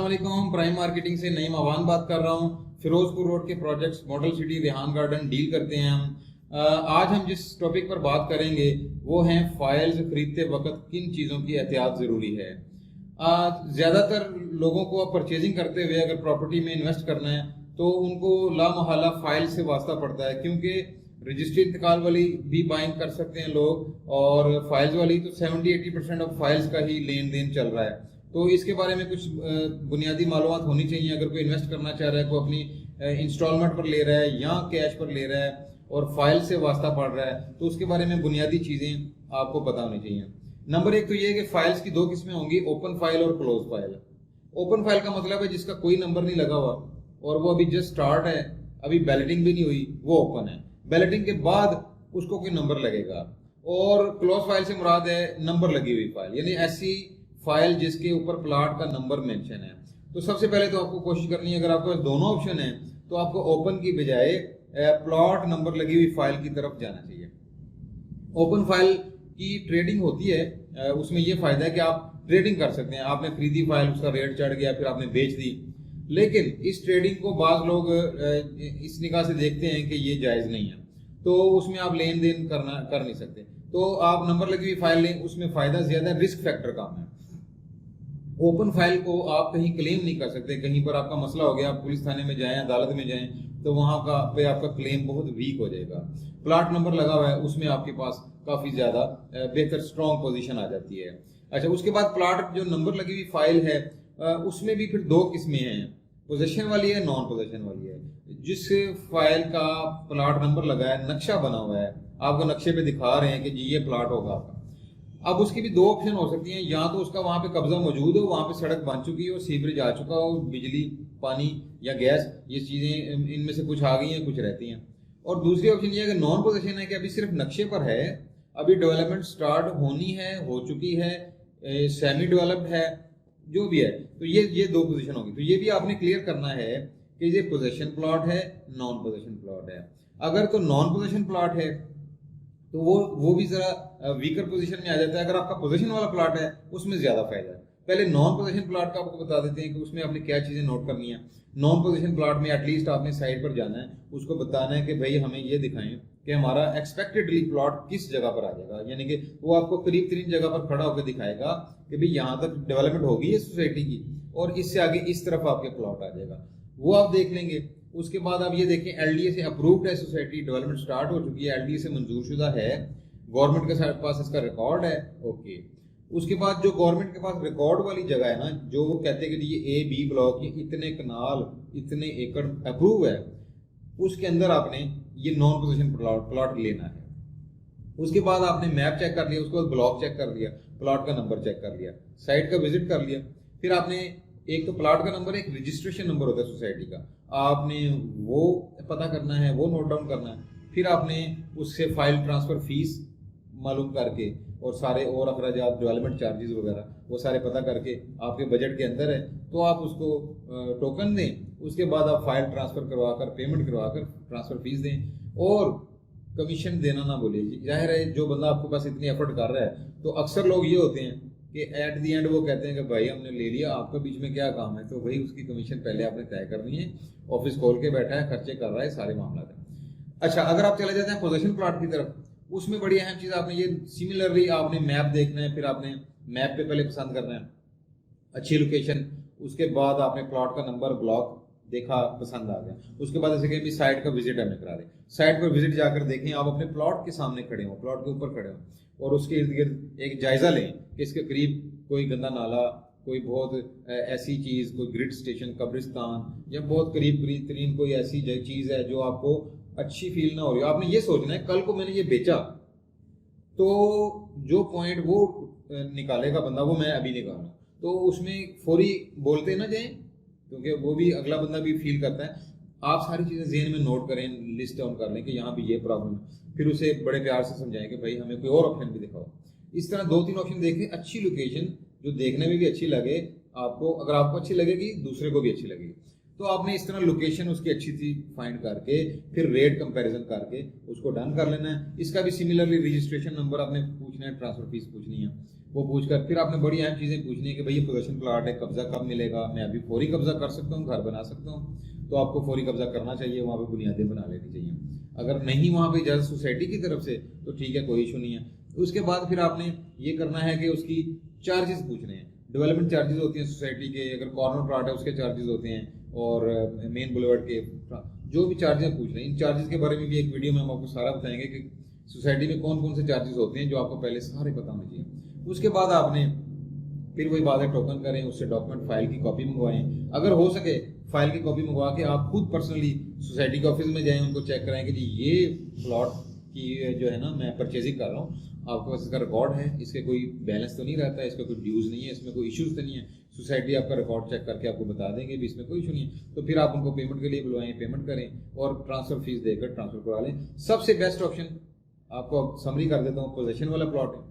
वालेकुम। Prime marketing से नईम अवान बात कर रहा हूँ। फिरोजपुर रोड के projects model city Rehan garden deal करते हैं हम। आज हम जिस टॉपिक पर बात करेंगे वो हैं फाइल्स खरीदते वक्त किन चीज़ों की एहतियात ज़रूरी है। ज़्यादातर लोगों को परचेजिंग करते हुए अगर प्रॉपर्टी में इन्वेस्ट करना है तो उनको लामहला फाइल से वास्ता पड़ता है, क्योंकि रजिस्ट्री इंतकाल वाली भी बाइंग कर सकते हैं लोग और फाइल्स वाली तो 70-80% ऑफ फाइल्स का ही लेन देन चल रहा है। तो इसके बारे में कुछ बुनियादी मालूमात होनी चाहिए। अगर कोई इन्वेस्ट करना चाह रहा है, कोई अपनी इंस्टॉलमेंट पर ले रहा है या कैश पर ले रहा है और फाइल से वास्ता पड़ रहा है, तो उसके बारे में बुनियादी चीज़ें आपको पता होनी चाहिए। नंबर एक तो ये है कि फाइल्स की दो किस्में होंगी, ओपन फाइल और क्लोज फाइल। ओपन फाइल का मतलब है जिसका कोई नंबर नहीं लगा हुआ और वो अभी जस्ट स्टार्ट है, अभी बैलेटिंग भी नहीं हुई, वो ओपन है। बैलेटिंग के बाद उसको कोई नंबर लगेगा। और क्लोज फाइल से मुराद है नंबर लगी हुई फाइल, यानी ऐसी फाइल जिसके ऊपर प्लाट का नंबर मेंशन है। तो सबसे पहले तो आपको कोशिश करनी है, अगर आपके पास दोनों ऑप्शन है तो आपको ओपन की बजाय प्लॉट नंबर लगी हुई फाइल की तरफ जाना चाहिए। ओपन फाइल की ट्रेडिंग होती है, उसमें यह फायदा है कि आप ट्रेडिंग कर सकते हैं। आपने खरीदी फाइल, उसका रेट चढ़ गया, फिर आपने बेच दी। लेकिन इस ट्रेडिंग को बाज लोग इस निगाह से देखते हैं कि ये जायज़ नहीं है, तो उसमें आप लेन देन कर नहीं सकते। तो आप नंबर लगी हुई फाइल लें, उसमें फ़ायदा ज़्यादा है, रिस्क फैक्टर कम है। ओपन फाइल को आप कहीं क्लेम नहीं कर सकते। कहीं पर आपका मसला हो गया, आप पुलिस थाने में जाएं, अदालत में जाएं, तो वहाँ का पे आपका क्लेम बहुत वीक हो जाएगा। प्लाट नंबर लगा हुआ है, उसमें आपके पास काफ़ी ज़्यादा बेहतर स्ट्रॉन्ग पोजीशन आ जाती है। अच्छा, उसके बाद प्लाट जो नंबर लगी हुई फाइल है उसमें भी फिर दो किस्में हैं, पोजीशन वाली है, नॉन पोजीशन वाली है। जिस फाइल का प्लाट नंबर लगा है, नक्शा बना हुआ है, आपको नक्शे पे दिखा रहे हैं कि जी ये प्लाट होगा आपका। अब उसकी भी दो ऑप्शन हो सकती हैं, या तो उसका वहाँ पे कब्जा मौजूद हो, वहाँ पे सड़क बन चुकी हो, सीवरेज आ चुका हो, बिजली, पानी या गैस, ये चीज़ें इनमें से कुछ आ गई हैं, कुछ रहती हैं। और दूसरी ऑप्शन ये है कि नॉन पोजीशन है, कि अभी सिर्फ नक्शे पर है, अभी डेवलपमेंट स्टार्ट होनी है, हो चुकी है, सेमी डेवलप्ड है, जो भी है। तो ये दो पोजीशन होगी। तो ये भी आपने क्लियर करना है कि ये पोजीशन प्लॉट है, नॉन पोजीशन प्लॉट है। अगर तो नॉन पोजीशन प्लॉट है तो वो भी ज़रा वीकर पोजीशन में आ जाता है। अगर आपका पोजीशन वाला प्लॉट है उसमें ज़्यादा फायदा है। पहले नॉन पोजीशन प्लॉट का आपको बता देते हैं कि उसमें आपने क्या चीज़ें नोट करनी है। नॉन पोजीशन प्लॉट में एटलीस्ट आपने साइड पर जाना है, उसको बताना है कि भाई हमें ये दिखाएं कि हमारा एक्सपेक्टेडली प्लॉट किस जगह पर आ जाएगा, यानी कि वो आपको करीब तरीन जगह पर खड़ा होकर दिखाएगा कि भाई यहाँ तक डेवलपमेंट होगी है सोसाइटी की और इससे आगे इस तरफ आपके प्लॉट आ जाएगा, वो आप देख लेंगे। उसके बाद आप ये देखें एलडीए से अप्रूव्ड है सोसाइटी, डेवलपमेंट स्टार्ट हो चुकी है, एलडीए से मंजूर शुदा है, गवर्नमेंट के पास इसका रिकॉर्ड है, ओके। उसके बाद जो गवर्नमेंट के पास रिकॉर्ड वाली जगह है ना, जो वो कहते हैं कि ये ए बी ब्लॉक, ये इतने कनाल, इतने एकड़ अप्रूव है, उसके अंदर आपने ये नॉन पोजीशन प्लॉट लेना है। उसके बाद आपने मैप चेक कर लिया, उसके बाद ब्लॉक चेक कर लिया, प्लॉट का नंबर चेक कर लिया, साइट का विजिट कर लिया। फिर आपने एक तो प्लॉट का नंबर, एक रजिस्ट्रेशन नंबर होता है सोसाइटी का, आपने वो पता करना है, वो नोट डाउन करना है। फिर आपने उससे फाइल ट्रांसफर फीस मालूम करके और सारे और अखराजात, डेवलपमेंट चार्जेस वगैरह, वो सारे पता करके आपके बजट के अंदर है तो आप उसको टोकन दें। उसके बाद आप फाइल ट्रांसफ़र करवा कर, पेमेंट करवा कर ट्रांसफ़र फीस दें और कमीशन देना ना भूलिए। जाहिर है जो बंदा आपके पास इतनी एफर्ट कर रहा है, तो अक्सर लोग ये होते हैं कि एट दी एंड वो कहते हैं कि भाई हमने ले लिया, आपका बीच में क्या काम है। तो भाई उसकी कमीशन पहले आपने तय करनी है। ऑफिस खोल के बैठा है, खर्चे कर रहा है, सारे मामला है। अच्छा, अगर आप चले जाते हैं पोजीशन प्लॉट की तरफ, उसमें बड़ी अहम चीज़ आपने ये सिमिलरली आपने मैप देखना है। फिर आपने मैप पे पहले पसंद करना है अच्छी लोकेशन, उसके बाद आपने प्लॉट का नंबर, ब्लॉक देखा, पसंद आ गया, उसके बाद ऐसे कहीं साइट का विजिट हमें करा दें। साइट पर विजिट जाकर देखें, आप अपने प्लॉट के सामने खड़े हो, प्लॉट के ऊपर खड़े हो और उसके इर्द गिर्द एक जायज़ा लें कि इसके करीब कोई गंदा नाला, कोई बहुत ऐसी चीज़, कोई ग्रिड स्टेशन, कब्रिस्तान या बहुत करीब तरीन कोई ऐसी चीज़ है जो आपको अच्छी फील ना हो रही हो। आपने ये सोचना है कल को मैंने ये बेचा तो जो पॉइंट वो निकालेगा बंदा, वो मैं अभी निकालूँ। तो उसमें फौरी बोलते ना जाएं, क्योंकि वो भी अगला बंदा भी फील करता है। आप सारी चीज़ें ज़हन में नोट करें, लिस्ट डाउन कर लें कि यहाँ भी ये प्रॉब्लम है, फिर उसे बड़े प्यार से समझाएं कि भाई हमें कोई और ऑप्शन भी दिखाओ। इस तरह 2-3 ऑप्शन देखें, अच्छी लोकेशन जो देखने में भी अच्छी लगे आपको, अगर आपको अच्छी लगेगी दूसरे को भी अच्छी लगेगी। तो आपने इस तरह लोकेशन उसकी अच्छी सी फाइंड करके फिर रेट कंपैरिजन करके उसको डन कर लेना है। इसका भी सिमिलरली रजिस्ट्रेशन नंबर आपने पूछना है, ट्रांसफर फीस पूछनी है, वो पूछकर फिर आपने बड़ी अहम चीज़ें पूछनी है कि भाई ये पोजेशन प्लाट है, कब्जा कब मिलेगा, मैं अभी फौरी कब्जा कर सकता हूँ, घर बना सकता हूँ, तो आपको फौरी कब्जा करना चाहिए, वहाँ पे बुनियादें बना लेनी चाहिए। अगर नहीं वहाँ पे इजाज़त सोसाइटी की तरफ से तो ठीक है, कोई इशू नहीं है। उसके बाद फिर आपने ये करना है कि उसकी चार्जेस पूछने हैं। डेवलपमेंट चार्जेस होती हैं सोसाइटी के, अगर कॉर्नर प्लाट है उसके चार्जेस होते हैं, और मेन बुलेवर्ड के जो भी चार्जेस पूछ रहे हैं, इन चार्जेस के बारे में भी एक वीडियो में हम आपको सारा बताएंगे कि सोसाइटी में कौन कौन से चार्जेस होते हैं, जो आपको पहले सारे पता होने चाहिए। उसके बाद आपने फिर वही बात है, टोकन करें, उससे डॉक्यूमेंट फाइल की कॉपी मंगवाएं। अगर हो सके फाइल की कॉपी मंगवा के आप खुद पर्सनली सोसाइटी के ऑफिस में जाएं, उनको चेक कराएं कि जी ये प्लॉट की जो है ना मैं परचेजिंग कर रहा हूँ, आपके पास इसका रिकॉर्ड है, इसके कोई बैलेंस तो नहीं रहता है, इसका कोई ड्यूज नहीं है, इसमें कोई इश्यूज तो नहीं है। सोसाइटी आपका रिकॉर्ड चेक करके आपको बता देंगे भी इसमें कोई इशू नहीं है। तो फिर आप उनको पेमेंट के लिए बुलवाएं, पेमेंट करें और ट्रांसफर फीस देकर ट्रांसफर करा लें। सबसे बेस्ट ऑप्शन आपको समरी कर देता हूँ, पोजेशन वाला प्लॉट है।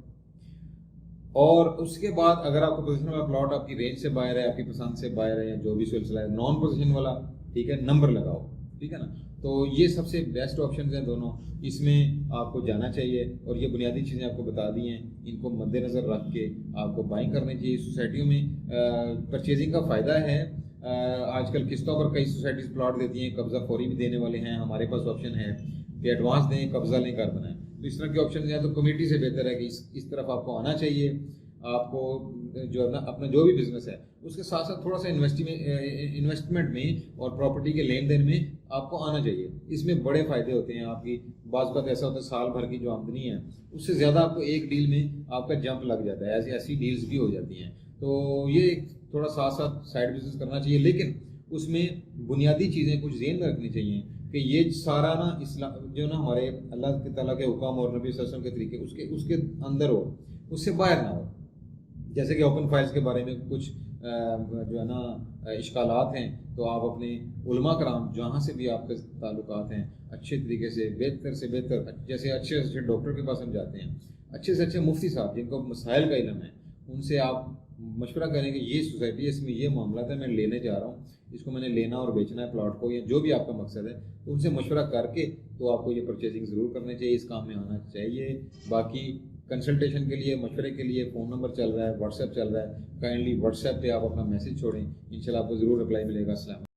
और उसके बाद अगर आपको पोजीशन वाला प्लॉट आपकी रेंज से बाहर है, आपकी पसंद से बाहर है, या जो भी सिलसिला है, नॉन पोजीशन वाला, ठीक है, नंबर लगाओ, ठीक है ना। तो ये सबसे बेस्ट ऑप्शन हैं दोनों, इसमें आपको जाना चाहिए। और ये बुनियादी चीज़ें आपको बता दी हैं, इनको मद्देनज़र रख के आपको बाइंग करनी चाहिए। सोसाइटियों में परचेजिंग का फ़ायदा है, आजकल किस्तों पर कई सोसाइटीज़ प्लॉट देती हैं, कब्ज़ा फौरी भी देने वाले हैं, हमारे पास ऑप्शन है कि एडवांस दें, कब्ज़ा लें, कर बनाएं। तो इस तरह के ऑप्शन हैं। तो कमेटी से बेहतर है कि इस तरफ आपको आना चाहिए। आपको जो है ना अपना जो भी बिजनेस है उसके साथ साथ थोड़ा सा इन्वेस्टमेंट में और प्रॉपर्टी के लेन देन में आपको आना चाहिए। इसमें बड़े फायदे होते हैं आपकी। बाज़ बात ऐसा होता है साल भर की जो आमदनी है उससे ज़्यादा आपको एक डील में आपका जंप लग जाता है, ऐसी डील्स भी हो जाती हैं। तो ये थोड़ा साथ साथ साइड बिजनेस करना चाहिए, लेकिन उसमें बुनियादी चीज़ें कुछ ज़हन में रखनी चाहिए कि ये सारा ना इस्लाम जो ना हमारे अल्लाह के ताला के हुक्म और नबी सल्लल्लाहु अलैहि वसल्लम के तरीके उसके अंदर हो, उससे बाहर ना हो। जैसे कि ओपन फाइल्स के बारे में कुछ जो है ना इश्कालात हैं, तो आप अपने उलमा कराम जहाँ से भी आपके ताल्लुकात हैं अच्छे तरीके से बेहतर, जैसे अच्छे से अच्छे डॉक्टर के पास हम जाते हैं, अच्छे से अच्छे मुफ्ती साहब जिनको मसाइल का इल्म है, उनसे आप मशवरा करें कि ये सोसाइटी है, इसमें ये मामला है, मैं लेने जा रहा हूँ, इसको मैंने लेना और बेचना है प्लॉट को, या जो भी आपका मकसद है, तो उनसे मशवरा करके तो आपको ये परचेजिंग ज़रूर करनी चाहिए, इस काम में आना चाहिए। बाकी कंसल्टेशन के लिए, मशवरे के लिए फ़ोन नंबर चल रहा है, व्हाट्सएप चल रहा है, काइंडली व्हाट्सएप पे आप अपना मैसेज छोड़ें, इंशाल्लाह आपको ज़रूर रिप्लाई मिलेगा। अस्सलाम।